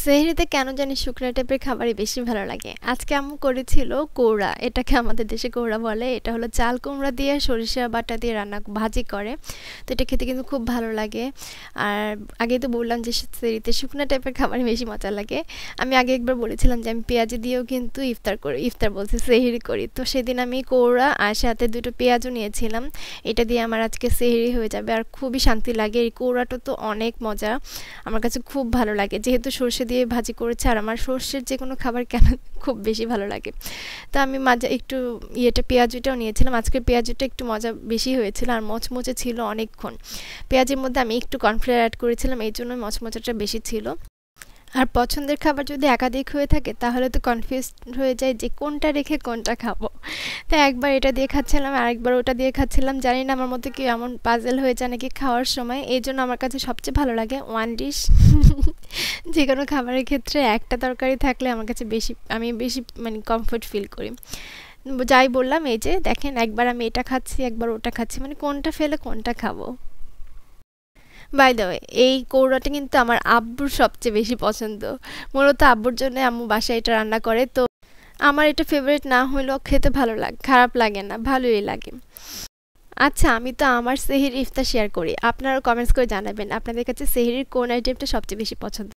সেহরিতে কেন জানি শুকনা টাইপের খাবারই বেশি ভালো লাগে। আজকে আম্মু করেছিল কোড়া, এটাকে আমাদের দেশে কোড়া বলে। এটা হলো চাল কুমড়া দিয়ে সরিষা বাটা দিয়ে রান্না ভাজি করে। তো এটা খেতে কিন্তু খুব ভালো লাগে। আর আগেই তো বললাম যে সেহরিতে শুকনা টাইপের খাবারই বেশি মজা লাগে। আমি আগে একবার বলেছিলাম যে আমি পেঁয়াজি দিয়েও কিন্তু ইফতার করি, ইফতার বলছি সেহরি করি। তো সেদিন আমি কোড়া আর সাথে দুটো পেঁয়াজও নিয়েছিলাম। এটা দিয়ে আমার আজকে সেহরি হয়ে যাবে আর খুবই শান্তি লাগে। এই কোড়াটা তো অনেক মজা, আমার কাছে খুব ভালো লাগে যেহেতু সর্ষে দিয়ে ভাজি করেছে। আর আমার সর্ষের যে কোনো খাবার কেন খুব বেশি ভালো লাগে। তো আমি মাঝে একটু পেঁয়াজুটাও নিয়েছিলাম। আজকের পেঁয়াজুটা একটু মজা বেশি হয়েছিল আর মচমচে ছিল অনেকক্ষণ। পেঁয়াজের মধ্যে আমি একটু কর্নফ্লাওয়ার অ্যাড করেছিলাম, এই জন্য মচমচাটা বেশি ছিল। আর পছন্দের খাবার যদি একাধিক হয়ে থাকে তাহলে তো কনফিউজ হয়ে যায় যে কোনটা রেখে কোনটা খাবো। তাই একবার এটা দিয়ে খাচ্ছিলাম আর একবার ওটা দিয়ে খাচ্ছিলাম, জানি না আমার মধ্যে কি এমন পাজেল হয়ে যায় নাকি খাওয়ার সময়। এই জন্য আমার কাছে সবচেয়ে ভালো লাগে ওয়ান ডিশ। যে কোনো খাবারের ক্ষেত্রে একটা তরকারি থাকলে আমার কাছে আমি বেশি মানে কমফোর্ট ফিল করি। যাই বললাম, এই যে দেখেন, একবার আমি এটা খাচ্ছি একবার ওটা খাচ্ছি, মানে কোনটা ফেলে কোনটা খাবো। বাই দ্য ওয়ে, এই কৌড়াটা কিন্তু আমার আব্বুর সবচেয়ে বেশি পছন্দ। মূলত আব্বুর জন্য আম্মু বাসায় এটা রান্না করে। তো আমার এটা ফেভারিট না হলেও খেতে ভালো লাগে, খারাপ লাগে না, ভালোই লাগে। আচ্ছা, আমি তো আমার সেহরির ইফতার শেয়ার করি, আপনারাও কমেন্টস করে জানাবেন আপনাদের কাছে সেহরির কোন আইটেমটা সবচেয়ে বেশি পছন্দ।